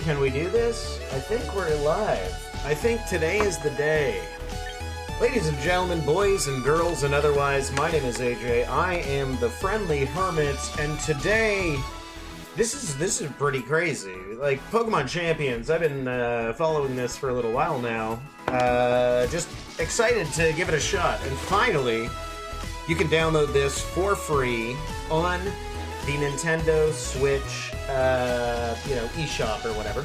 Can we do this? I think we're live. I think today is the day. Ladies and gentlemen, boys and girls and otherwise, my name is AJ. I am the friendly Hermit, and today, this is pretty crazy. Like, Pokemon Champions, I've been following this for a little while now. Just excited to give it a shot. And finally, you can download this for free on the Nintendo Switch, eShop or whatever.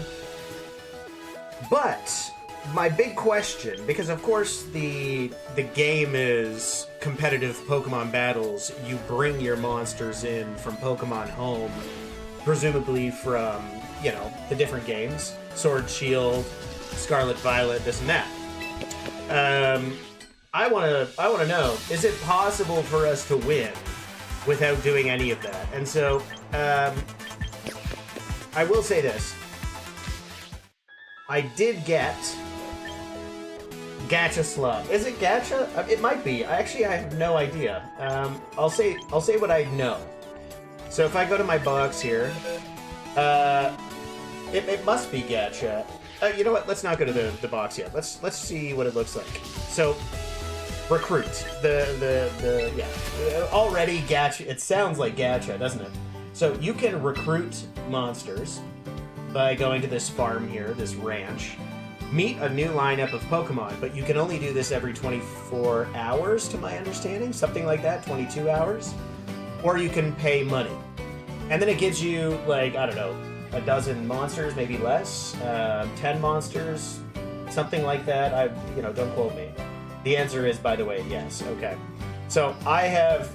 But my big question, because of course the game is competitive Pokemon battles, you bring your monsters in from Pokemon Home, presumably from, the different games, Sword, Shield, Scarlet, Violet, this and that. I wanna know, is it possible for us to win without doing any of that? And so, I will say this. I did get Gacha Slug. Is it Gacha? It might be. I have no idea. I'll say what I know. So if I go to my box here, it must be Gacha. You know what? Let's not go to the box yet. Let's see what it looks like. So, recruit. Already Gacha. It sounds like Gacha, doesn't it? So you can recruit monsters by going to this farm here, this ranch. Meet a new lineup of Pokemon, but you can only do this every 24 hours, to my understanding. Something like that, 22 hours. Or you can pay money. And then it gives you, like, I don't know, a dozen monsters, maybe less, 10 monsters, something like that. Don't quote me. The answer is, by the way, yes. Okay. So I've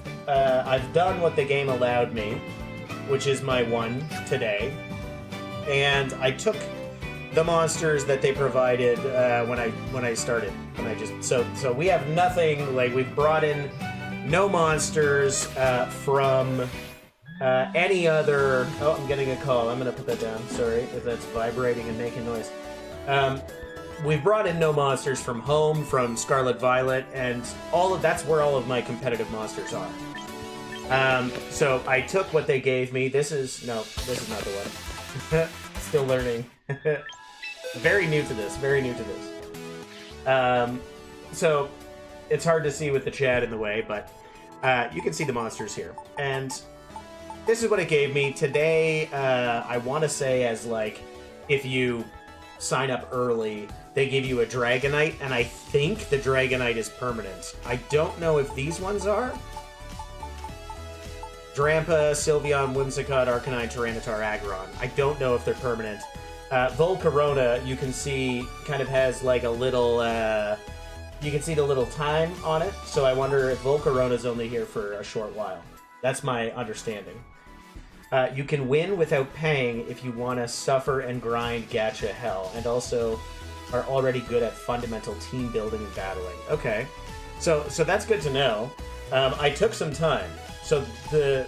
done what the game allowed me, which is my one today, and I took the monsters that they provided when I started. So we have nothing, like, we've brought in no monsters from any other. Oh, I'm getting a call. I'm gonna put that down. Sorry if that's vibrating and making noise. We've brought in no monsters from Home, from Scarlet Violet, and that's where all of my competitive monsters are. So I took what they gave me. This is not the one. Still learning. Very new to this. So it's hard to see with the chat in the way, but you can see the monsters here. And this is what it gave me. Today, I want to say, as like, if you sign up early, they give you a Dragonite, and I think the Dragonite is permanent. I don't know if these ones are. Drampa, Sylveon, Whimsicott, Arcanine, Tyranitar, Aggron. I don't know if they're permanent. Volcarona, you can see, kind of has like a little, you can see the little time on it, so I wonder if Volcarona's only here for a short while. That's my understanding. You can win without paying if you want to suffer and grind gacha hell, and also are already good at fundamental team building and battling. Okay, so that's good to know. I took some time. So the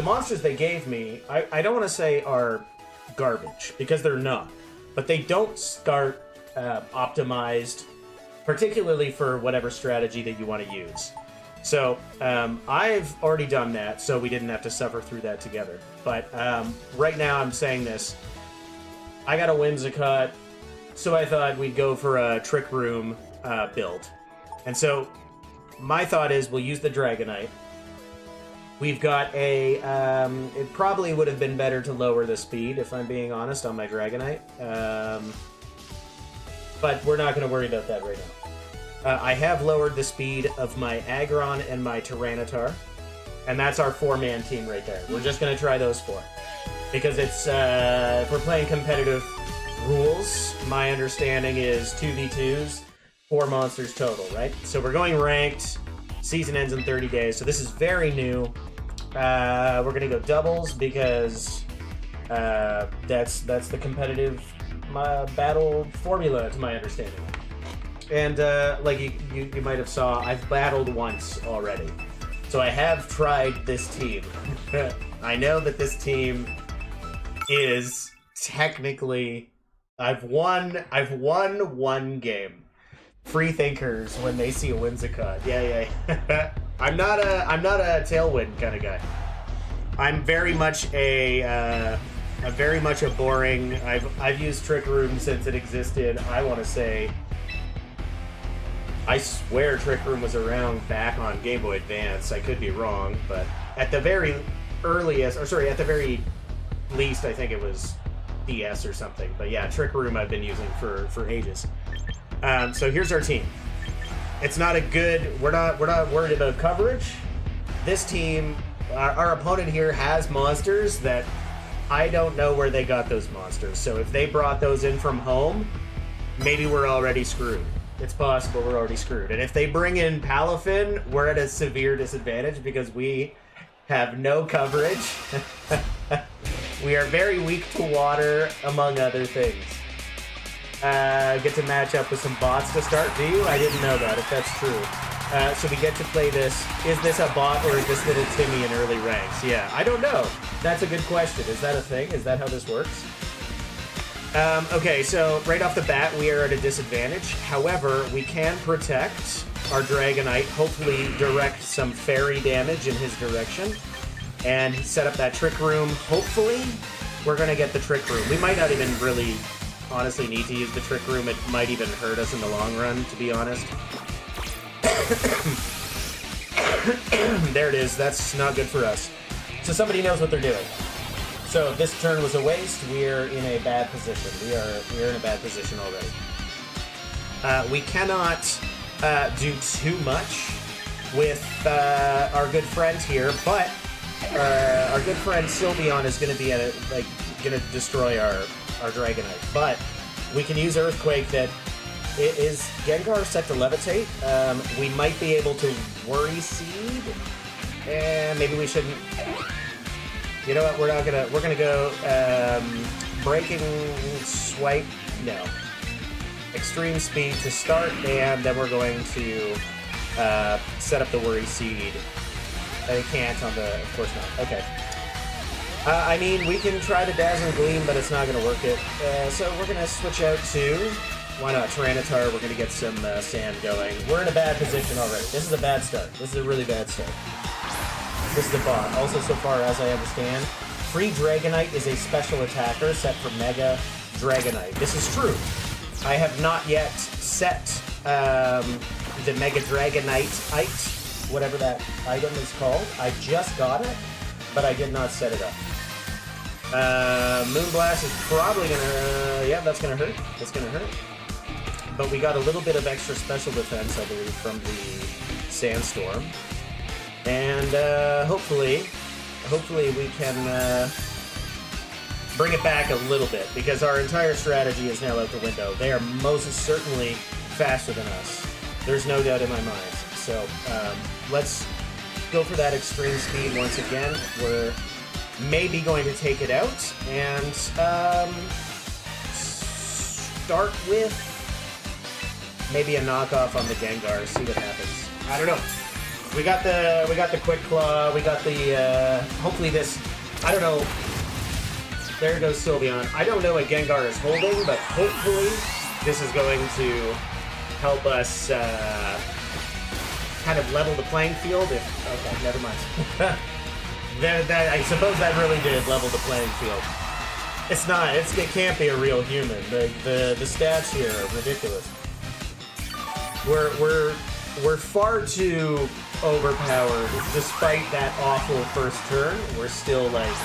monsters they gave me, I don't want to say are garbage, because they're not. But they don't start optimized, particularly for whatever strategy that you want to use. So I've already done that, so we didn't have to suffer through that together. But right now I'm saying this. I got a Whimsicott, so I thought we'd go for a Trick Room build. And so my thought is we'll use the Dragonite. We've got it probably would have been better to lower the speed, if I'm being honest, on my Dragonite. But we're not going to worry about that right now. I have lowered the speed of my Aggron and my Tyranitar. And that's our 4-man team right there. We're just going to try those 4. Because it's, if we're playing competitive rules, my understanding is 2v2s, 4 monsters total, right? So we're going ranked. Season ends in 30 days, so this is very new. We're gonna go doubles because that's the competitive battle formula, to my understanding. And like you might have saw, I've battled once already, so I have tried this team. I know that this team is technically, I've won one game. Free thinkers when they see a Whimsicott. Yeah. I'm not a Tailwind kind of guy. I'm very much a I'm very much a boring. I've used Trick Room since it existed. I want to say, I swear Trick Room was around back on Game Boy Advance. I could be wrong, but at the very earliest, or sorry, at the very least, I think it was DS or something. But yeah, Trick Room I've been using for ages. So here's our team. It's not a good. We're not worried about coverage. This team, our opponent here has monsters that I don't know where they got those monsters. So if they brought those in from home, maybe we're already screwed. It's possible we're already screwed. And if they bring in Palafin, we're at a severe disadvantage because we have no coverage. We are very weak to water, among other things. Get to match up with some bots to start. Do you? I didn't know that, if that's true. So we get to play this. Is this a bot or is this little Timmy in early ranks? Yeah, I don't know. That's a good question. Is that a thing? Is that how this works? Okay, so right off the bat, we are at a disadvantage. However, we can protect our Dragonite, hopefully direct some fairy damage in his direction, and set up that Trick Room. Hopefully, we're going to get the Trick Room. We might not even really honestly need to use the Trick Room. It might even hurt us in the long run, to be honest. There it is. That's not good for us. So somebody knows what they're doing. So this turn was a waste. We're in a bad position. We're in a bad position already. We cannot do too much with our good friend here, but our good friend Sylveon is going to be going to destroy our Dragonite. But we can use Earthquake. That is Gengar set to levitate. We might be able to Worry Seed, and maybe we shouldn't. You know what? We're gonna go Breaking Swipe. No. Extreme Speed to start, and then we're going to set up the Worry Seed. I can't on the. Of course not. Okay. I mean, we can try the Dazzling Gleam, but it's not going to work it. So we're going to switch out to, why not, Tyranitar. We're going to get some sand going. We're in a bad position already. This is a bad start. This is a really bad start. This is a bot. Also, so far as I understand, Free Dragonite is a special attacker set for Mega Dragonite. This is true. I have not yet set the Mega Dragonite, whatever that item is called. I just got it, but I did not set it up. Moonblast is probably gonna... yeah, that's gonna hurt. That's gonna hurt. But we got a little bit of extra special defense, I believe, from the Sandstorm. And hopefully we can bring it back a little bit, because our entire strategy is now out the window. They are most certainly faster than us. There's no doubt in my mind. So let's go for that extreme speed once again. We're maybe going to take it out and start with maybe a knockoff on the Gengar. See what happens. I don't know. We got the Quick Claw. We got the hopefully this. I don't know. There goes Sylveon. I don't know what Gengar is holding, but hopefully this is going to help us kind of level the playing field. Okay, never mind. I suppose that really did level the playing field. It's not. It can't be a real human. The stats here are ridiculous. We're far too overpowered. Despite that awful first turn, we're still like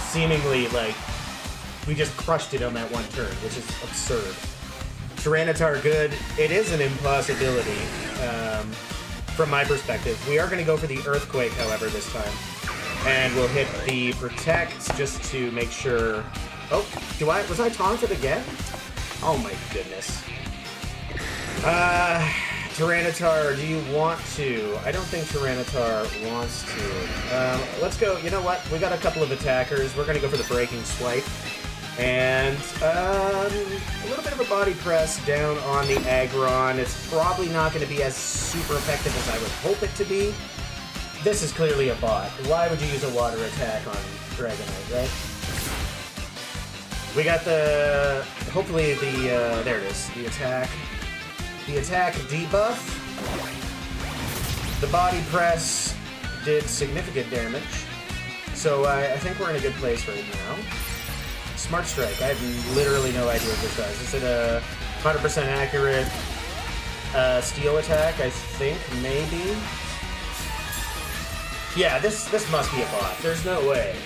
seemingly like we just crushed it on that one turn, which is absurd. Tyranitar good. It is an impossibility from my perspective. We are going to go for the Earthquake, however, this time. And we'll hit the Protect just to make sure... Oh, was I taunted again? Oh my goodness. Tyranitar, do you want to? I don't think Tyranitar wants to. Let's go. You know what? We got a couple of attackers. We're going to go for the Breaking Swipe. And a little bit of a body press down on the Aggron. It's probably not going to be as super effective as I would hope it to be. This is clearly a bot. Why would you use a water attack on Dragonite, right? We got the... hopefully the... there it is. The attack. The attack debuff. The body press did significant damage. So I think we're in a good place right now. Smart Strike. I have literally no idea what this does. Is it a 100% accurate steel attack? I think, maybe. Yeah, this must be a bot. There's no way.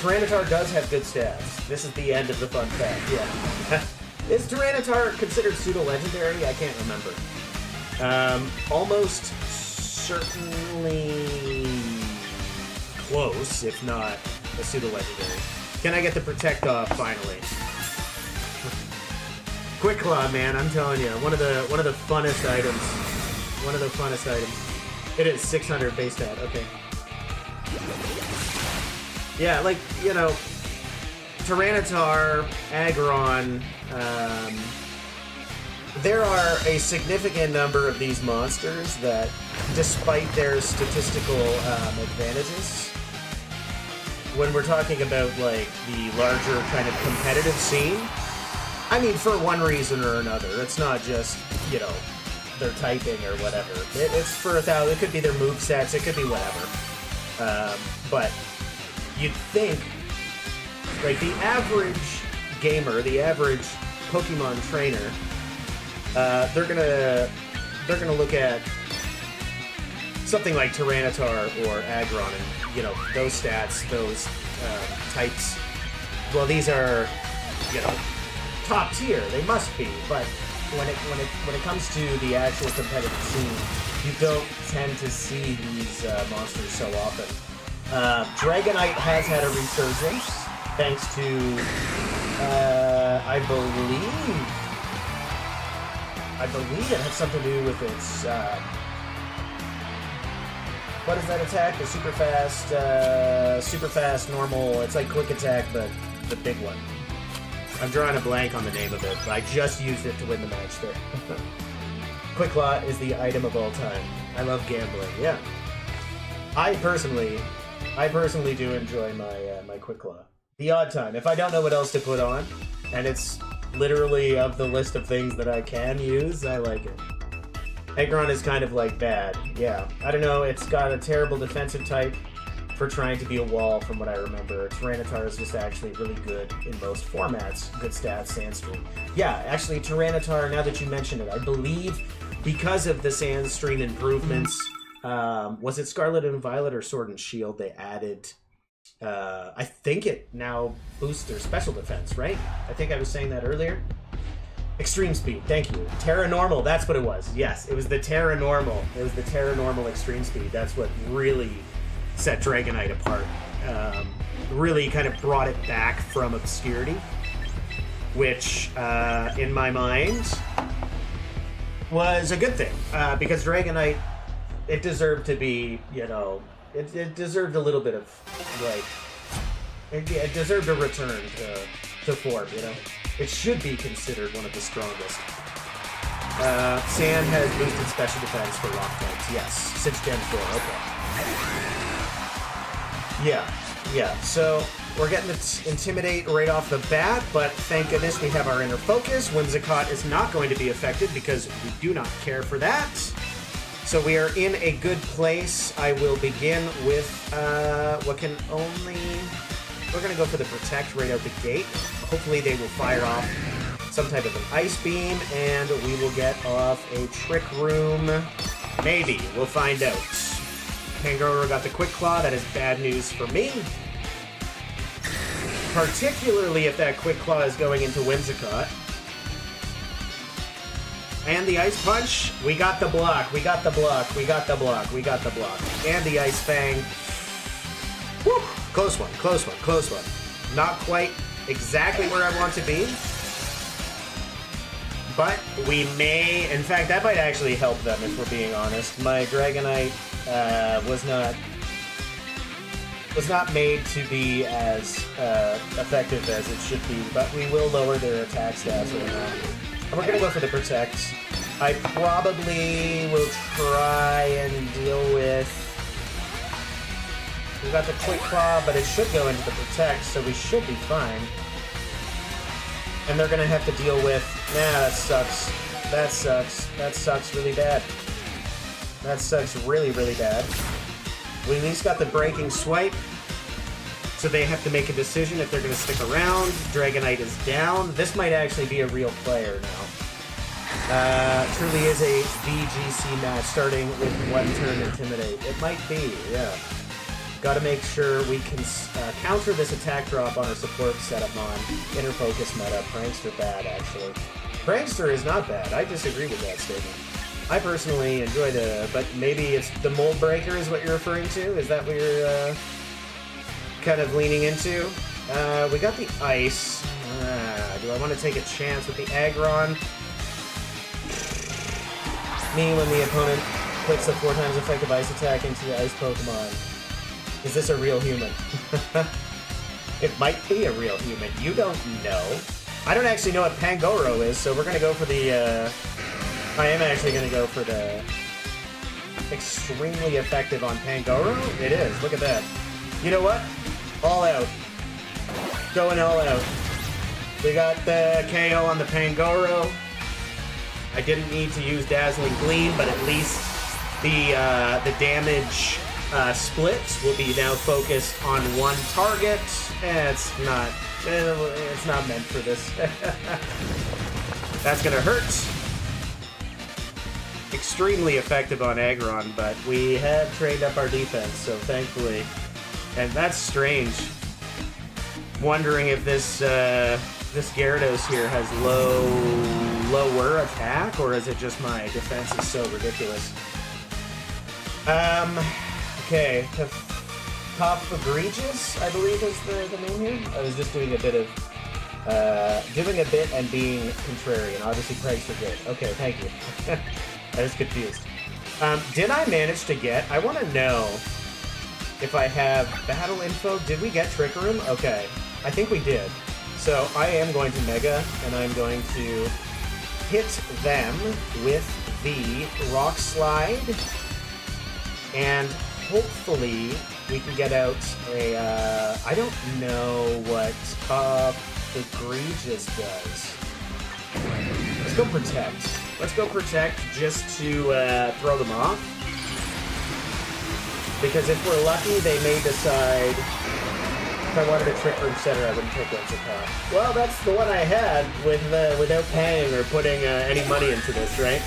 Tyranitar does have good stats. This is the end of the fun fact, yeah. Is Tyranitar considered pseudo-legendary? I can't remember. Almost certainly close, if not a pseudo-legendary. Can I get the Protect off, finally? Quick Claw, man, I'm telling you, one of the funnest items. One of the funnest items. It is 600 base stat, okay. Yeah, like, you know, Tyranitar, Aggron, there are a significant number of these monsters that, despite their statistical advantages, when we're talking about, like, the larger kind of competitive scene, I mean, for one reason or another, it's not just, you know, their typing or whatever. It's for 1,000, it could be their movesets, it could be whatever. But you'd think, like, the average gamer, the average Pokemon trainer, they're gonna look at something like Tyranitar or Aggron, and you know those stats, those types. Well, these are, you know, top tier. They must be, but when it comes to the actual competitive scene, you don't tend to see these monsters so often. Dragonite has had a resurgence thanks to, I believe it has something to do with its, what is that attack? The super fast, normal, it's like quick attack, but the big one. I'm drawing a blank on the name of it, but I just used it to win the match there. Quick Claw is the item of all time. I love gambling, yeah. I personally do enjoy my Quick Claw. The odd time. If I don't know what else to put on, and it's literally of the list of things that I can use, I like it. Aggron is kind of like bad, yeah. I don't know, it's got a terrible defensive type for trying to be a wall from what I remember. Tyranitar is just actually really good in most formats. Good stats, Sandstream. Yeah, actually Tyranitar, now that you mention it, I believe because of the Sandstream improvements, was it Scarlet and Violet or Sword and Shield, they added, I think it now boosts their special defense, right? I think I was saying that earlier. Extreme Speed, thank you. Terra Normal, that's what it was. Yes, it was the Terra Normal. It was the Terra Normal Extreme Speed. That's what really set Dragonite apart. Really kind of brought it back from obscurity, which, in my mind, was a good thing. Because Dragonite, it deserved to be, you know, it deserved a little bit of, like, it deserved a return to form, you know? It should be considered one of the strongest. Sand has boosted special defense for rock types, yes. Since Gen 4, okay. Yeah, so we're getting to Intimidate right off the bat, but thank goodness we have our Inner Focus. Whimsicott is not going to be affected because we do not care for that. So we are in a good place. I will begin with what can only... We're going to go for the Protect right out the gate. Hopefully they will fire off some type of an Ice Beam, and we will get off a Trick Room. Maybe. We'll find out. Kangoro got the Quick Claw. That is bad news for me. Particularly if that Quick Claw is going into Whimsicott. And the Ice Punch. We got the block. We got the block. We got the block. We got the block. And the Ice Fang. Woo! Close one, close one, close one. Not quite exactly where I want to be. But we may... In fact, that might actually help them, if we're being honest. My Dragonite was not made to be as effective as it should be, but we will lower their attack stats right now. And we're going to go for the Protect. I probably will try and deal with... We got the Quick Claw, but it should go into the Protect, so we should be fine. And they're going to have to deal with... Nah, that sucks. That sucks. That sucks really bad. That sucks really, really bad. We at least got the Breaking Swipe. So they have to make a decision if they're going to stick around. Dragonite is down. This might actually be a real player now. Truly is a VGC match starting with one turn Intimidate. It might be, yeah. Got to make sure we can counter this attack drop on our support setup on Inner Focus meta. Prankster bad, actually. Prankster is not bad. I disagree with that statement. I personally enjoy but maybe it's the Mold Breaker is what you're referring to? Is that what you're kind of leaning into? We got the Ice. Do I want to take a chance with the Aggron? Me when the opponent clicks the 4 times effective Ice attack into the Ice Pokemon. Is this a real human? It might be a real human. You don't know. I don't actually know what Pangoro is, so we're going to go for the... I am actually going to go for the extremely effective on Pangoro. It is. Look at that. You know what? All out. Going all out. We got the KO on the Pangoro. I didn't need to use Dazzling Gleam, but at least the damage split will be now focused on one target. It's not meant for this. That's gonna hurt. Extremely effective on Aggron, but we have trained up our defense, so thankfully. And that's strange. Wondering if this Gyarados here has lower attack, or is it just my defense is so ridiculous? Okay, Top Egregious, I believe is the name here. I was just doing a bit and being contrarian. Obviously, price are good. Okay, thank you. I was confused. Did I manage to get? I want to know if I have battle info. Did we get Trick Room? Okay, I think we did. So I am going to Mega, and I'm going to hit them with the Rock Slide, and hopefully we can get out a, I don't know what Top Egregious does. Let's go Protect. Let's go Protect just to throw them off. Because if we're lucky, they may decide if I wanted a Trick Room Center, I wouldn't pick Whimsicott. Well, that's the one I had with without paying or putting any money into this, right?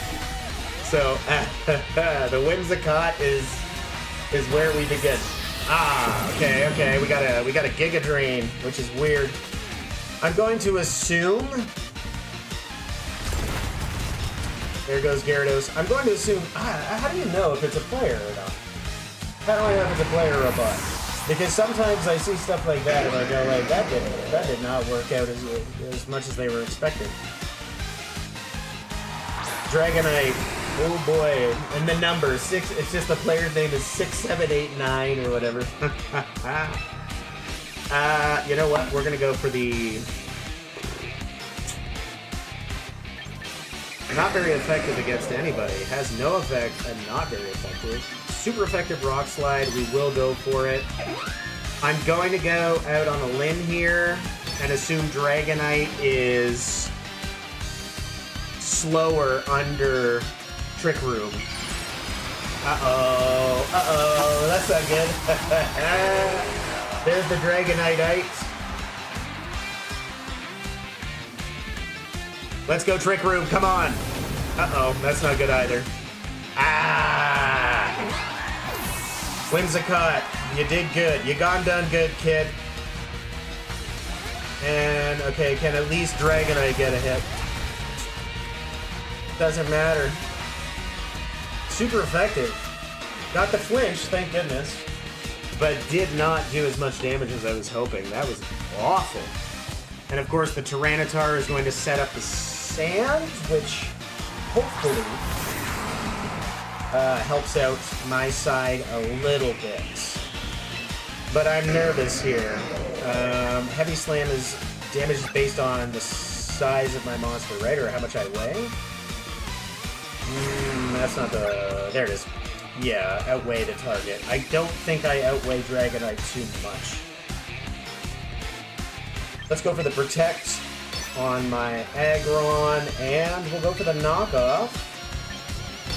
So, the Whimsicott is where we begin. Okay, we got a Giga Drain, which is weird. I'm going to assume... There goes Gyarados. I'm going to assume... how do you know if it's a player or not? How do I know if it's a player or a bot? Because sometimes I see stuff like that and I go like, that did not work out as much as they were expecting. Dragonite. Oh boy. And the number, 6, it's just the player's name is 6789 or whatever. You know what? We're gonna go for the... Not very effective against anybody. Has no effect and not very effective. Super effective Rock Slide. We will go for it. I'm going to go out on a limb here and assume Dragonite is slower under Trick Room. Uh-oh, that's not good. There's the Dragonite. Let's go Trick Room, come on. Uh-oh, that's not good either. Whimsicott, you did good. You done good, kid. And, okay, can at least Dragonite get a hit? Doesn't matter. Super effective. Got the flinch, thank goodness. But did not do as much damage as I was hoping. That was awful. And of course the Tyranitar is going to set up the sand, which hopefully helps out my side a little bit. But I'm nervous here. Heavy Slam is damage is based on the size of my monster, right? Or how much I weigh? That's not the... There it is. Yeah, outweigh the target. I don't think I outweigh Dragonite too much. Let's go for the Protect on my Aggron, and we'll go for the knockoff.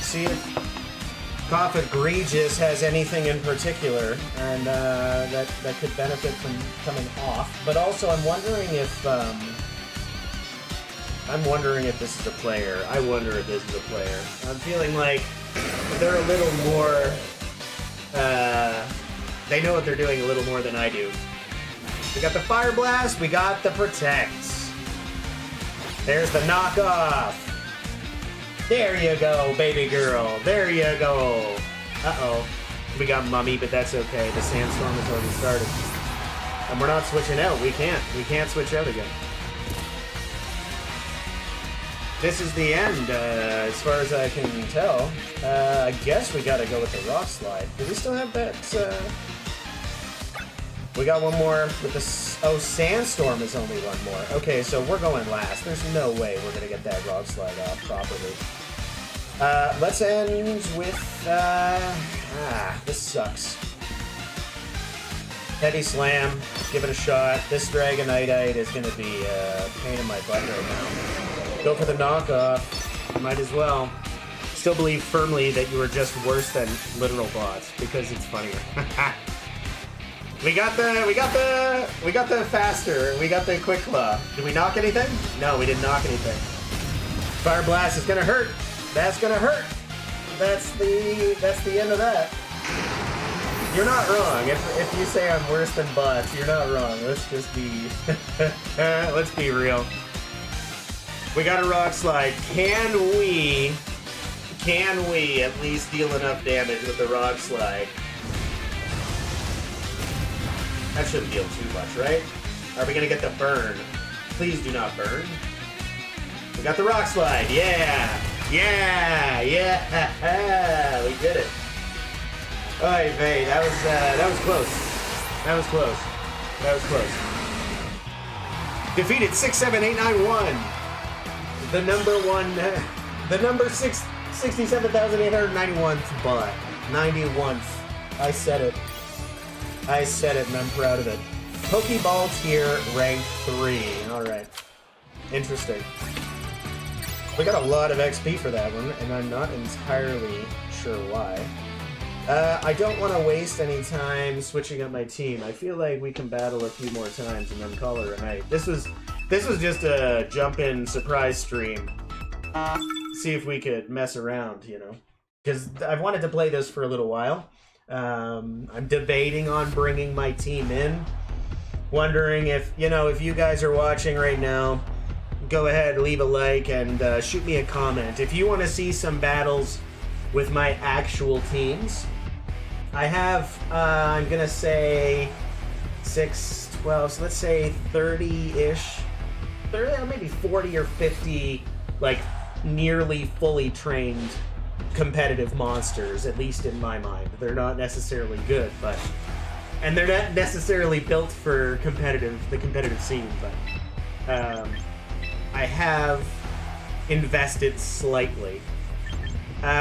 See if Cough Egregious has anything in particular, and that could benefit from coming off. But also, I'm wondering if this is a player. I wonder if this is a player. I'm feeling like they're a little more. They know what they're doing a little more than I do. We got the Fire Blast. We got the Protect. There's the knockoff. There you go, baby girl. There you go. Uh-oh. We got Mummy, but that's okay. The Sandstorm has already started. And we're not switching out. We can't. We can't switch out again. This is the end, as far as I can tell. I guess we gotta go with the Rock Slide. Do we still have that? We got one more with the... Oh, Sandstorm is only one more. Okay, so we're going last. There's no way we're gonna get that Rock Slide off properly. Let's end with... this sucks. Heavy Slam. Give it a shot. This Dragonite is gonna be a pain in my butt right now. Go for the knockoff. Might as well. Still believe firmly that you are just worse than literal bots because it's funnier. We got the faster. We got the Quick Claw. Did we knock anything? No, we didn't knock anything. Fire Blast is gonna hurt. That's gonna hurt. That's the end of that. You're not wrong. If you say I'm worse than bots, you're not wrong. Let's just be let's be real. We got a Rock Slide. Can we at least deal enough damage with the Rock Slide? That shouldn't deal too much, right? Are we gonna get the burn? Please do not burn. We got the Rock Slide. Yeah! Yeah! Yeah! We did it. Oy vey, that was close. That was close. That was close. Defeated 67891. The number 67,891th bot. 91th. I said it. I said it and I'm proud of it. Pokeball tier rank 3. Alright. Interesting. We got a lot of XP for that one, and I'm not entirely sure why. I don't want to waste any time switching up my team. I feel like we can battle a few more times and then call it a night. This was just a jump-in surprise stream. See if we could mess around, you know. Because I've wanted to play this for a little while. I'm debating on bringing my team in. Wondering if you guys are watching right now, go ahead, leave a like, and shoot me a comment. If you want to see some battles with my actual teams, I have, I'm going to say 6, 12, so let's say 30-ish, maybe 40 or 50, like, nearly fully trained competitive monsters, at least in my mind. They're not necessarily good, but... And they're not necessarily built for the competitive scene, but... I have invested slightly.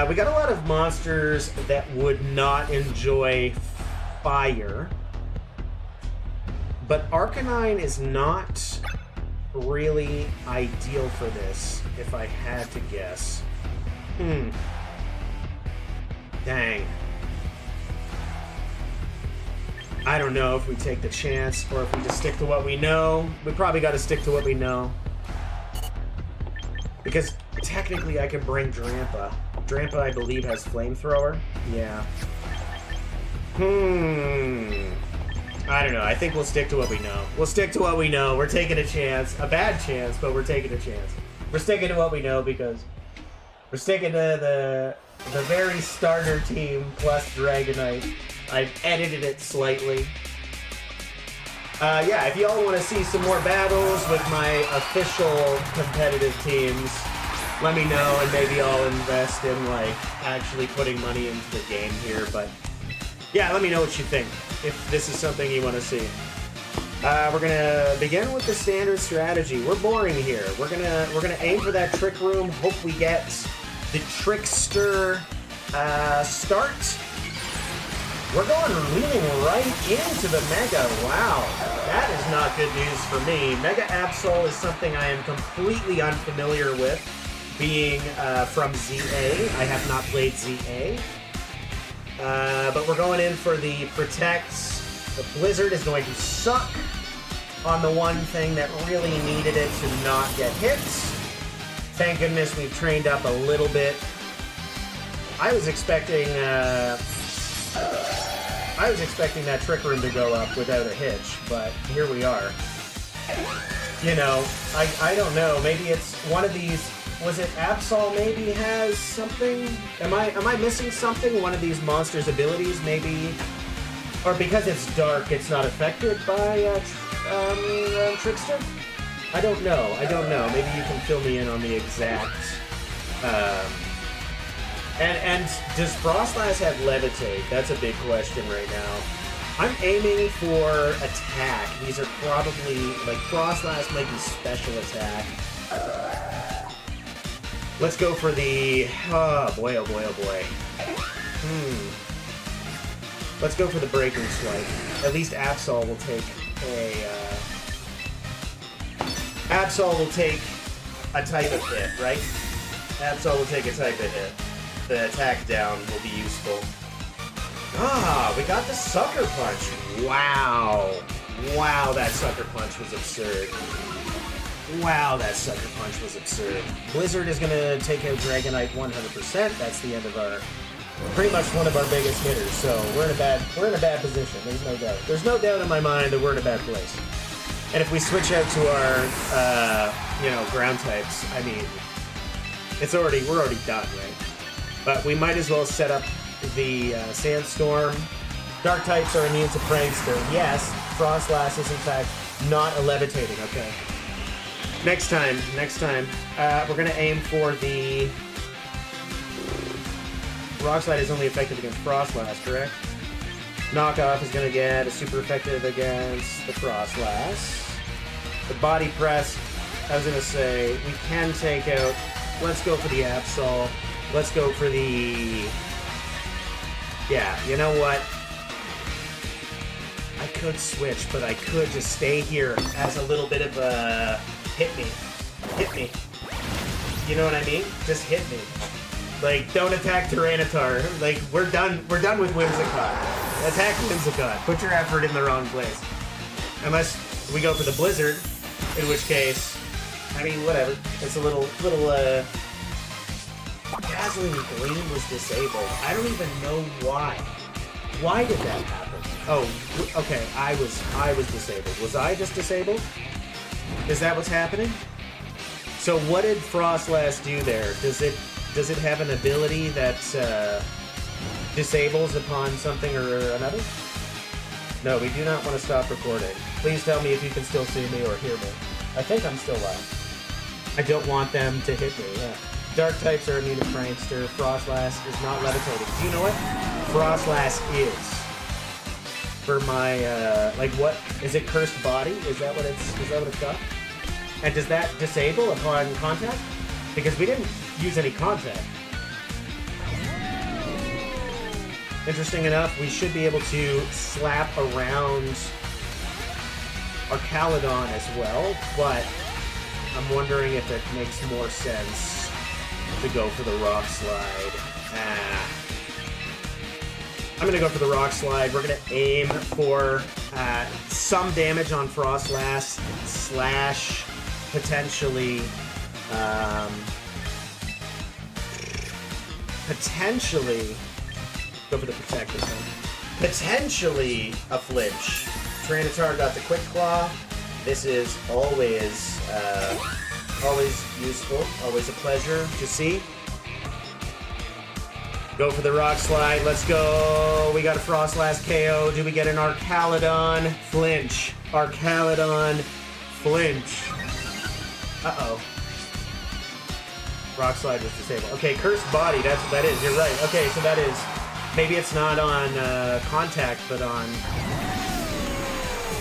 We got a lot of monsters that would not enjoy fire, but Arcanine is not really ideal for this, if I had to guess. Dang. I don't know if we take the chance or if we just stick to what we know. We probably got to stick to what we know. Because technically I can bring Drampa. Drampa, I believe, has Flamethrower. Yeah. I don't know. I think we'll stick to what we know. We'll stick to what we know. We're taking a chance. A bad chance, but we're taking a chance. We're sticking to what we know because we're sticking to the very starter team plus Dragonite. I've edited it slightly. Yeah, if y'all want to see some more battles with my official competitive teams, let me know, and maybe I'll invest in, like, actually putting money into the game here, but yeah, let me know what you think, if this is something you want to see. We're gonna begin with the standard strategy. We're boring here. We're gonna aim for that Trick Room, hope we get the Trickster start. We're going leaning right into the Mega. Wow, that is not good news for me. Mega Absol is something I am completely unfamiliar with, being from ZA. I have not played ZA. But we're going in for the protect. The blizzard is going to suck on the one thing that really needed it to not get hit. Thank goodness we've trained up a little bit. I was expecting that Trick Room to go up without a hitch, but here we are. You know, I don't know. Maybe it's one of these. Was it Absol maybe has something? Am I missing something? One of these monsters' abilities maybe, or because it's dark, it's not affected by Trickster? I don't know. Maybe you can fill me in on the exact. And does Frostlass have Levitate? That's a big question right now. I'm aiming for attack. These are probably, like, Frostlass might be special attack. Let's go for the... Oh boy. Let's go for the Breaking Strike. At least Absol will take a... Absol will take a type of hit, right? Absol will take a type of hit. The attack down will be useful. Ah, we got the Sucker Punch. Wow, that Sucker Punch was absurd. Blizzard is gonna take out Dragonite 100%. That's the end of our, pretty much one of our biggest hitters. So we're in a bad position. There's no doubt. There's no doubt in my mind that we're in a bad place. And if we switch out to our, ground types, I mean, we're already done, right? But we might as well set up the Sandstorm. Dark types are immune to Prankster. Yes, Frostlass is in fact not a levitating, okay. Next time, we're gonna aim for the... Rock Slide is only effective against Frostlass, correct? Knockoff is gonna get a super effective against the Frostlass. The Body Press, I was gonna say, we can take out... Let's go for the Absol. Let's go for the... Yeah, you know what? I could switch, but I could just stay here as a little bit of a... Hit me. You know what I mean? Just hit me. Like, don't attack Tyranitar. Like, we're done with Whimsicott. Attack Whimsicott. Put your effort in the wrong place. Unless we go for the Blizzard, in which case... I mean, whatever. It's a little Dazzling Gleam was disabled. I don't even know why. Why did that happen? Oh, okay. I was disabled. Was I just disabled? Is that what's happening? So what did Frostlass do there? Does it have an ability that disables upon something or another? No, we do not want to stop recording. Please tell me if you can still see me or hear me. I think I'm still live. I don't want them to hit me, yeah. Dark types are immune to Prankster. Frostlass is not levitating. Do you know what? Frostlass is. For my, what? Is it Cursed Body? Is that what it's got? And does that disable upon contact? Because we didn't use any contact. Interesting enough, we should be able to slap around our Caledon as well, but I'm wondering if it makes more sense to go for the Rock Slide. I'm gonna go for the Rock Slide. We're gonna aim for some damage on Frostlass / potentially go for the Protect this one. Potentially a flinch. Tyranitar got the Quick Claw. This is always useful, always a pleasure to see. Go for the Rock Slide. Let's go. We got a Frostlass KO. Do we get an Arcaladon flinch? Arcaladon flinch. Uh-oh. Rock Slide was disabled. Okay, Cursed Body. That's what that is. You're right. Okay, so that is... Maybe it's not on contact, but on...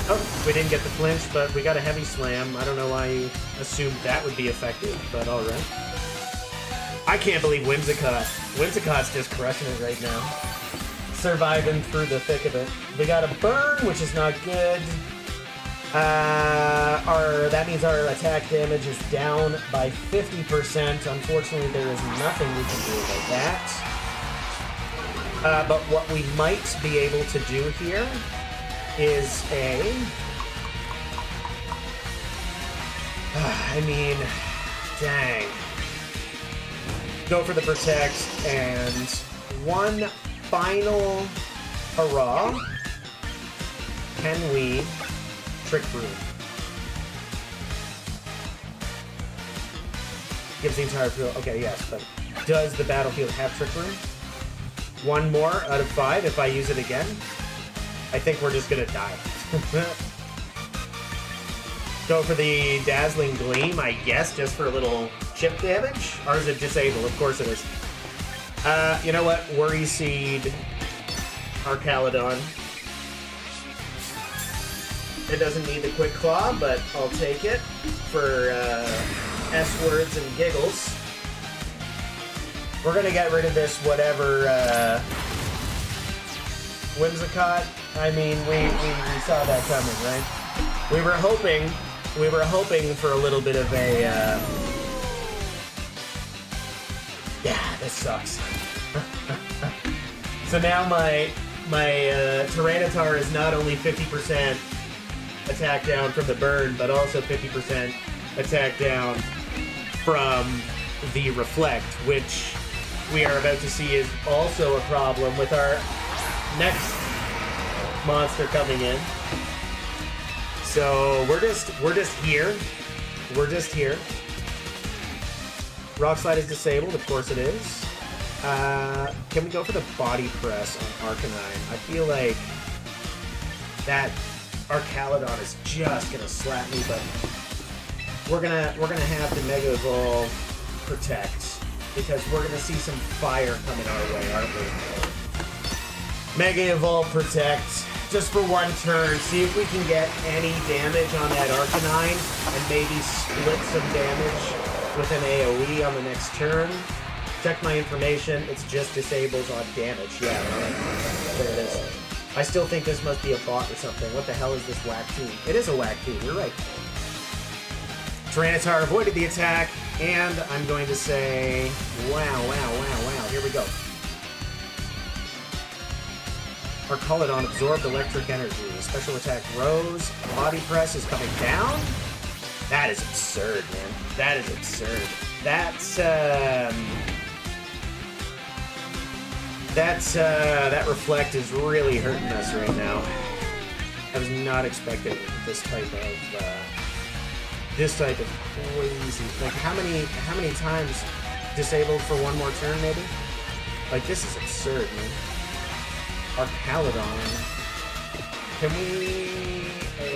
Oh, we didn't get the flinch, but we got a Heavy Slam. I don't know why you assumed that would be effective, but alright. I can't believe Whimsicott. Whimsicott's just crushing it right now. Surviving through the thick of it. We got a burn, which is not good. That means our attack damage is down by 50%. Unfortunately, there is nothing we can do about that. But what we might be able to do here is I mean, dang. Go for the protect and one final hurrah. Can we Trick Room? Gives the entire field. Okay, yes, but does the battlefield have Trick Room? One more out of 5 if I use it again. I think we're just gonna die. Go for the Dazzling Gleam, I guess, just for a little chip damage. Or is it disable? Of course it is. You know what? Worry Seed, Archaludon. It doesn't need the Quick Claw, but I'll take it for S-words and giggles. We're gonna get rid of this whatever Whimsicott. I mean, we saw that coming, right? We were hoping for a little bit of a yeah, this sucks. So now my Tyranitar is not only 50% attack down from the burn, but also 50% attack down from the Reflect, which we are about to see is also a problem with our next monster coming in. So we're just here. We're just here. Rock Slide is disabled, of course it is. Can we go for the Body Press on Arcanine? I feel like that Archaludon is just gonna slap me, but we're gonna have to Mega Evolve Protect because we're gonna see some fire coming our way, aren't we? Mega Evolve Protect just for one turn. See if we can get any damage on that Arcanine and maybe split some damage with an AoE on the next turn. Check my information. It's just disables on damage. Yeah, right. There it is. I still think this must be a bot or something. What the hell is this whack team? It is a whack team. You're right. Tyranitar avoided the attack, and I'm going to say, wow. Here we go. Archaludon absorbed electric energy. Special attack rose. Body Press is coming down. That is absurd, man. That is absurd. That Reflect is really hurting us right now. I was not expecting this type of crazy. Like how many times disabled for one more turn, maybe? Like this is absurd, man. Archaludon. Can we?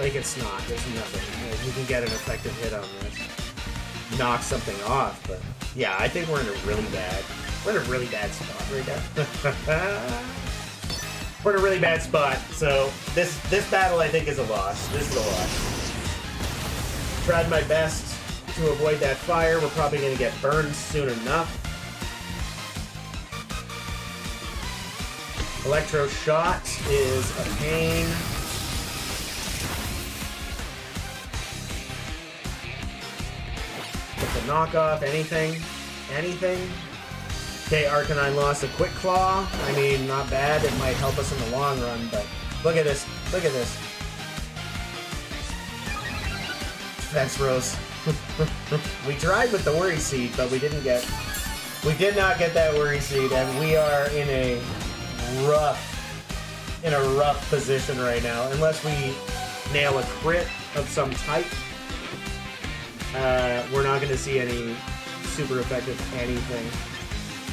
Like it's not. There's nothing. Like, we can get an effective hit on this. Knock something off, but yeah, I think we're in a really bad spot right now. We're in a really bad spot. So this battle I think is a loss. This is a loss. Tried my best to avoid that fire. We're probably gonna get burned soon enough. Electro Shot is a pain. Put the knockoff, anything. Okay, Arcanine lost a Quick Claw. I mean, not bad. It might help us in the long run, but look at this. Look at this. Defense Rose. We tried with the Worry Seed, but we did not get that Worry Seed, and we are in a rough position right now. Unless we nail a crit of some type, we're not going to see any super effective anything.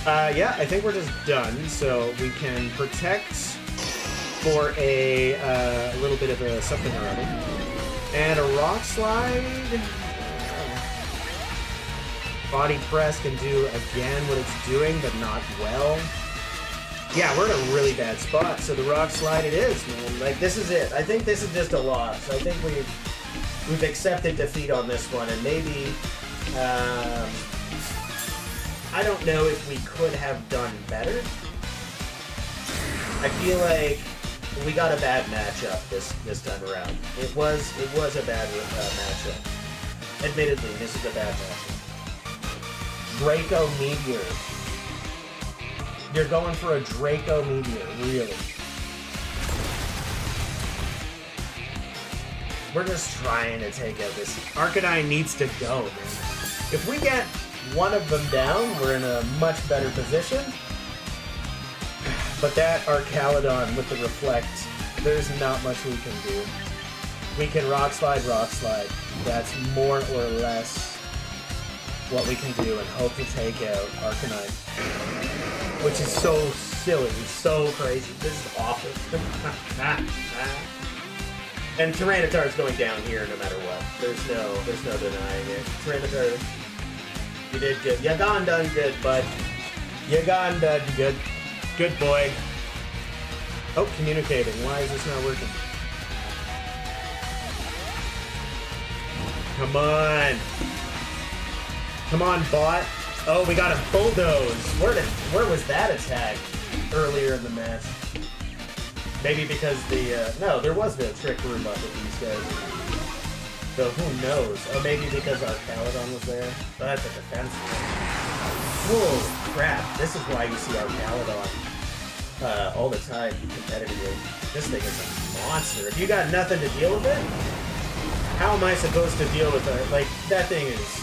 Yeah, I think we're just done. So we can protect for a little bit of a something or other, and a Rock Slide. Body Press can do again what it's doing, but not well. Yeah, we're in a really bad spot. So the Rock Slide it is, man. Like this is it. I think this is just a loss. I think we've accepted defeat on this one, and maybe I don't know if we could have done better. I feel like we got a bad matchup this time around. It was a bad matchup. Admittedly, this is a bad matchup. Draco Meteor. You're going for a Draco Meteor, really. We're just trying to take out this. Arcanine needs to go, man. If we get one of them down, we're in a much better position. But that Archaludon with the Reflect, there's not much we can do. We can Rock Slide. That's more or less what we can do and hope to take out Arcanine. Which is so silly, so crazy. This is awful. And Tyranitar's going down here no matter what. There's no denying it. Tyranitar, you did good. You done good, bud. You done good. Good boy. Oh, communicating. Why is this not working? Come on. Come on, bot. Oh, we got a bulldoze. Where was that attack earlier in the match? Maybe because no, there was no trick room up with these guys. So who knows? Oh, maybe because our Archaludon was there. But that's a defense. Whoa, crap. This is why you see our Archaludon all the time competitively. This thing is a monster. If you got nothing to deal with it, how am I supposed to deal with it? Like, that thing is...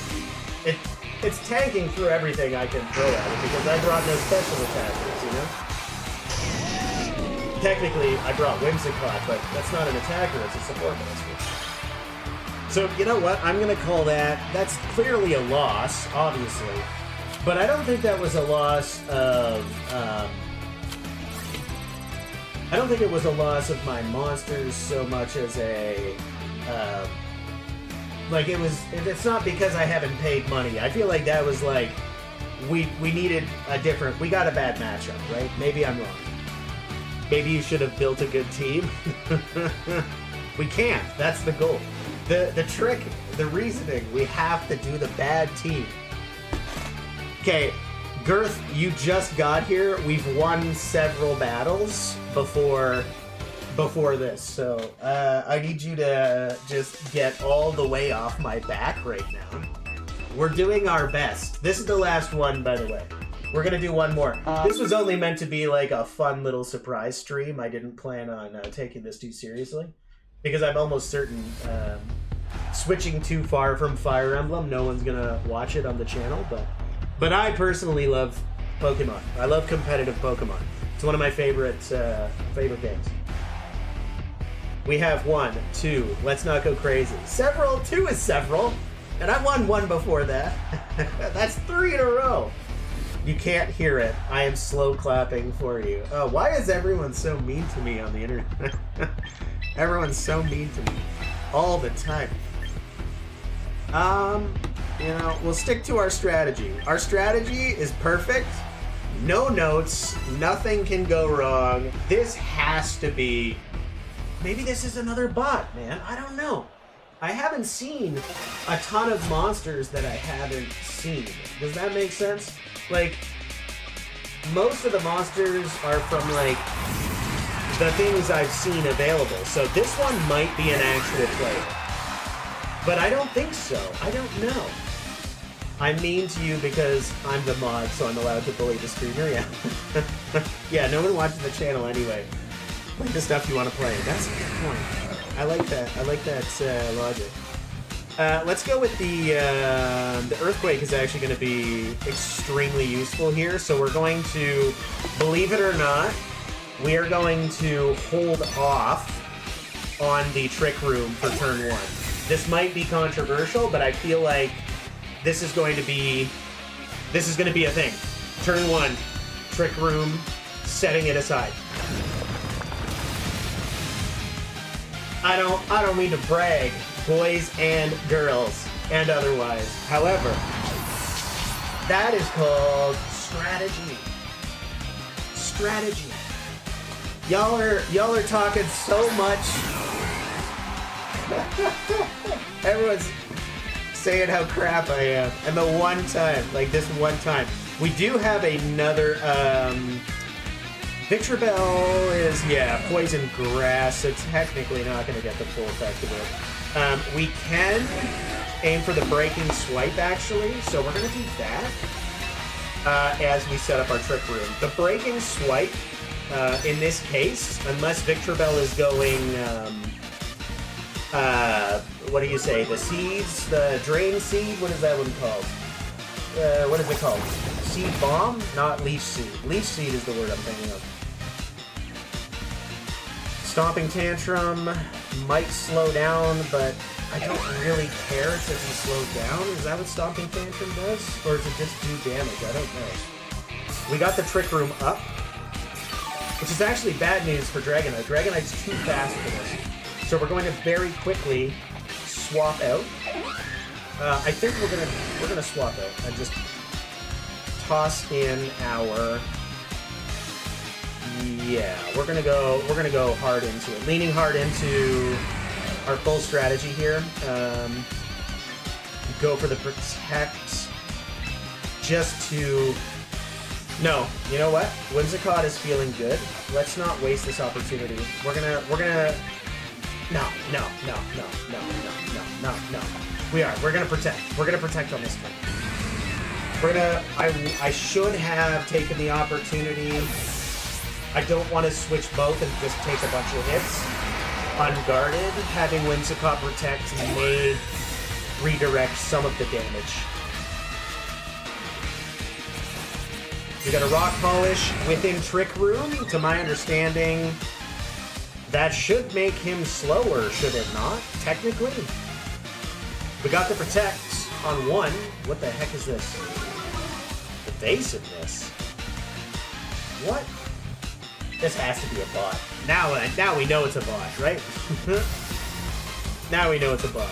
It's tanking through everything I can throw at it because I brought no special attackers, you know? Technically, I brought Whimsicott, but that's not an attacker, it's a support monster. So, you know what? I'm going to call that's clearly a loss, obviously. But I don't think that was a loss of, I don't think it was a loss of my monsters so much as a, like it's not because I haven't paid money. I feel like that was like, we needed we got a bad matchup, right? Maybe I'm wrong. Maybe you should have built a good team. We can't. That's the goal. The trick, the reasoning, we have to do the bad team. Okay, Girth, you just got here. We've won several battles before this, so I need you to just get all the way off my back right now. We're doing our best. This is the last one, by the way. We're gonna do one more. This was only meant to be like a fun little surprise stream. I didn't plan on taking this too seriously, because I'm almost certain switching too far from Fire Emblem, no one's gonna watch it on the channel, but I personally love Pokemon. I love competitive Pokemon. It's one of my favorite games. We have 1, 2, let's not go crazy. Several, 2 is several, and I won 1 before that. That's 3 in a row. You can't hear it. I am slow clapping for you. Oh, why is everyone so mean to me on the internet? Everyone's so mean to me all the time. You know, we'll stick to our strategy. Our strategy is perfect. No notes. Nothing can go wrong. This has to be... Maybe this is another bot, man. I don't know. I haven't seen a ton of monsters that I haven't seen. Does that make sense? Like, most of the monsters are from, like, the things I've seen available. So this one might be an actual player. But I don't think so. I don't know. I'm mean to you because I'm the mod, so I'm allowed to bully the streamer, yeah. Yeah, no one watches the channel anyway. Like the stuff you want to play. That's a good point. I like that. I like that logic. Let's go with the Earthquake is actually going to be extremely useful here. So we're going to, believe it or not, we are going to hold off on the Trick Room for turn 1. This might be controversial, but I feel like this is going to be a thing. Turn 1, Trick Room, setting it aside. I don't mean to brag, boys and girls, and otherwise. However, that is called strategy. Strategy. Y'all are talking so much. Everyone's saying how crap I am. And the one time, like this one time, we do have another, Victreebel is, yeah, poison grass, so technically not going to get the full effect of it. We can aim for the breaking swipe, actually, so we're going to do that. as we set up our trick room. The breaking swipe, in this case, unless Victor Bell is going, what do you say, the seeds, the drain seed? What is that one called? What is it called? Seed bomb? Not leaf seed. Leaf seed is the word I'm thinking of. Stomping Tantrum might slow down, but I don't really care. It says he slowed down. Is that what Stomping Tantrum does? Or does it just do damage? I don't know. We got the Trick Room up, which is actually bad news for Dragonite. Dragonite's too fast for this. So we're going to very quickly swap out. I think we're gonna swap out and just toss in our... Yeah, we're gonna go hard into it. Leaning hard into our full strategy here. Go for the protect. Just to... No, you know what? Whimsicott is feeling good. Let's not waste this opportunity. We're gonna... No. We're gonna protect. We're gonna protect on this turn. I should have taken the opportunity. I don't want to switch both and just take a bunch of hits. Unguarded, having Whimsicott protect may redirect some of the damage. We got a Rock Polish within Trick Room. To my understanding, that should make him slower, should it not? Technically. We got the protect on one. What the heck is this? Evasiveness? What? This has to be a bot. Now we know it's a bot, right? Now we know it's a bot.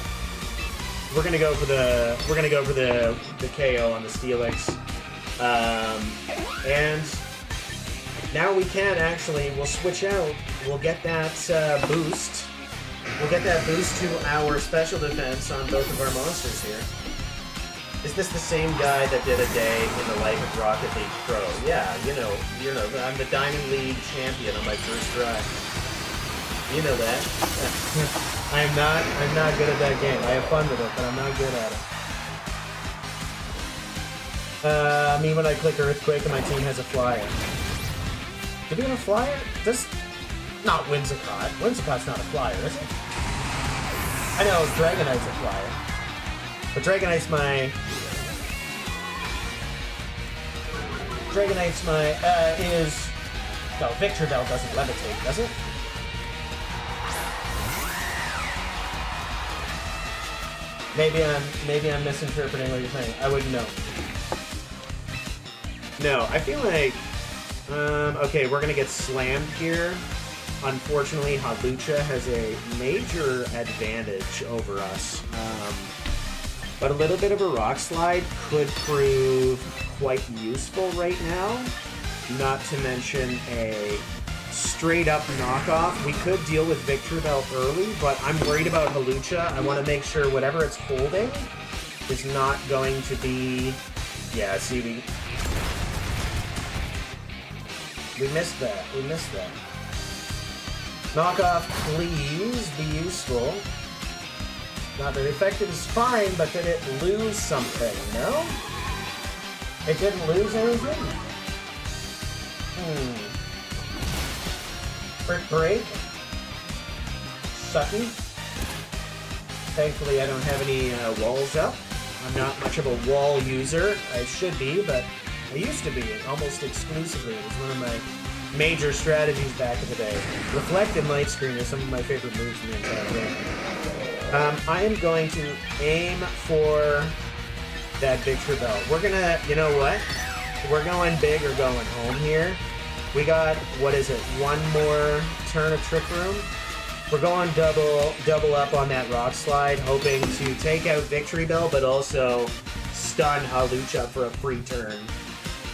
We're gonna go for the KO on the Steelix. And now we can actually, we'll switch out. We'll get that boost. We'll get that boost to our special defense on both of our monsters here. Is this the same guy that did a day in the life of Rocket League Pro? Yeah, you know, I'm the Diamond League champion on my first try. You know that. I'm not good at that game. I have fun with it, but I'm not good at it. Me when I click Earthquake and my team has a flyer. Did we have a flyer? Not Whimsicott. Whimsicott's not a flyer, is it? I know, Dragonite's a flyer. But Dragonite's my... is... No, Victor Bell doesn't levitate, does it? Maybe I'm misinterpreting what you're saying. I wouldn't know. No, I feel like... okay, we're gonna get slammed here. Unfortunately, Hawlucha has a major advantage over us. But a little bit of a Rock Slide could prove quite useful right now. Not to mention a straight-up knockoff. We could deal with Victor Bell early, but I'm worried about Hawlucha. I want to make sure whatever it's holding is not going to be... Yeah, see, we missed that. We missed that. Knockoff, please be useful. Not very effective is fine, but did it lose something? No? It didn't lose anything? Brick Break? Sucky? Thankfully I don't have any walls up. I'm not much of a wall user. I should be, but I used to be almost exclusively. It was one of my major strategies back in the day. Reflect and Light Screen are some of my favorite moves in the entire game. I am going to aim for that Victor Bell. We're gonna, you know what? We're going big or going home here. We got, what is it, one more turn of Trick Room? We're going double up on that Rock Slide, hoping to take out Victory Bell, but also stun Hawlucha for a free turn.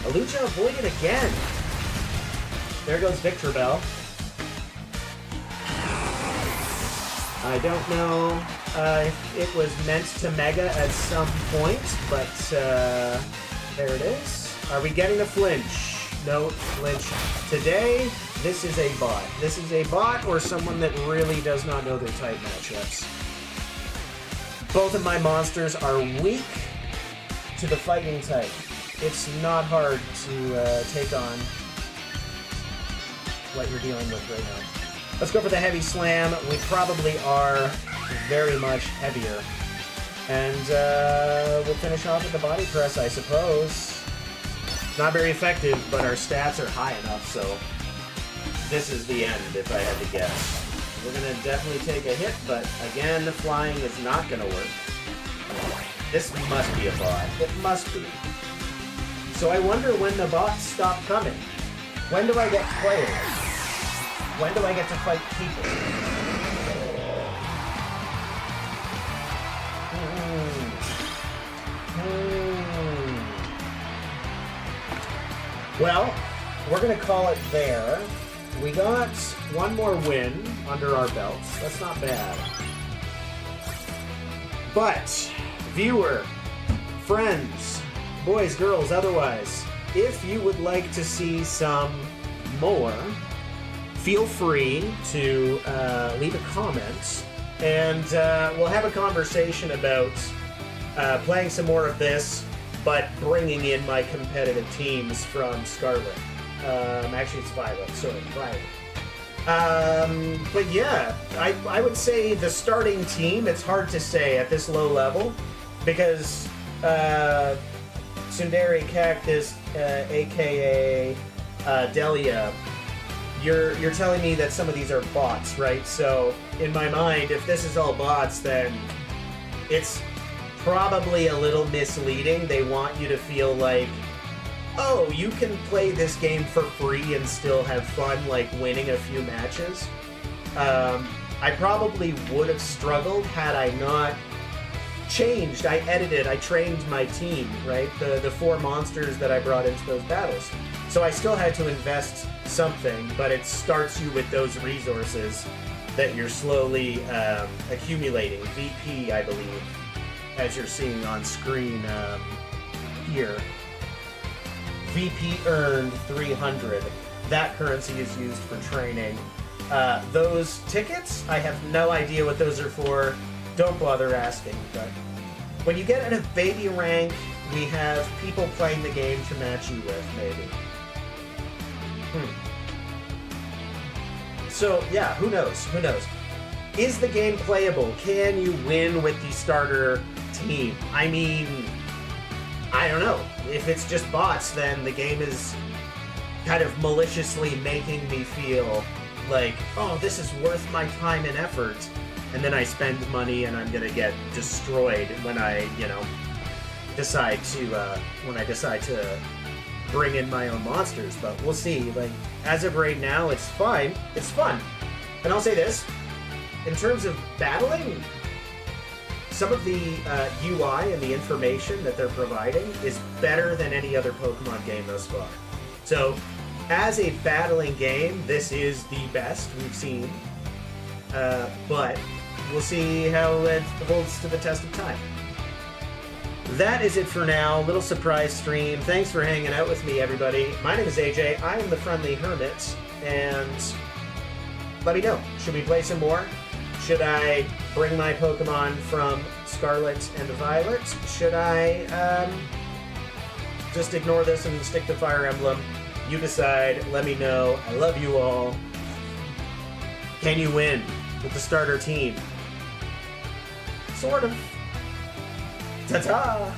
Hawlucha avoided again. There goes Victor Bell. I don't know if it was meant to Mega at some point, but there it is. Are we getting a flinch? No flinch. Today, this is a bot. This is a bot or someone that really does not know their type matchups. Both of my monsters are weak to the fighting type. it's not hard to take on what you're dealing with right now. Let's go for the heavy slam. We probably are very much heavier. And we'll finish off with the body press, I suppose. Not very effective, but our stats are high enough, so this is the end, if I had to guess. We're going to definitely take a hit, but again, flying is not going to work. This must be a bot. It must be. So I wonder when the bots stop coming. When do I get players? When do I get to fight people? Well, we're going to call it there. We got one more win under our belts. That's not bad. But, viewer, friends, boys, girls, otherwise, if you would like to see some more, feel free to leave a comment, and we'll have a conversation about playing some more of this, but bringing in my competitive teams from Scarlet. Actually, it's Violet. Sorry, Violet. But yeah, I would say the starting team, it's hard to say at this low level, because Tsundere Cactus, aka Delia, you're telling me that some of these are bots, right? So in my mind, if this is all bots, then it's probably a little misleading. They want you to feel like, oh, you can play this game for free and still have fun, like winning a few matches. I probably would have struggled had I not changed. I edited, I trained my team, right? The 4 monsters that I brought into those battles. So I still had to invest something, but it starts you with those resources that you're slowly accumulating. VP, I believe, as you're seeing on screen here. VP earned 300. That currency is used for training. Those tickets, I have no idea what those are for. Don't bother asking. But when you get in a baby rank, we have people playing the game to match you with, maybe. So, yeah, who knows? Who knows? Is the game playable? Can you win with the starter team? I mean, I don't know. If it's just bots, then the game is kind of maliciously making me feel like, oh, this is worth my time and effort. And then I spend money and I'm gonna get destroyed when I, decide to bring in my own monsters. But we'll see. Like, as of right now, it's fine. It's fun. And I'll say this, in terms of battling, some of the UI and the information that they're providing is better than any other Pokemon game thus far. So, as a battling game, this is the best we've seen. But we'll see how it holds to the test of time. That is it for now. Little surprise stream. Thanks for hanging out with me, everybody. My name is AJ. I am the Friendly Hermit. And let me know. Should we play some more? Should I bring my Pokemon from Scarlet and Violet? Should I just ignore this and stick to Fire Emblem? You decide. Let me know. I love you all. Can you win with the starter team? Sort of. Ta-ta!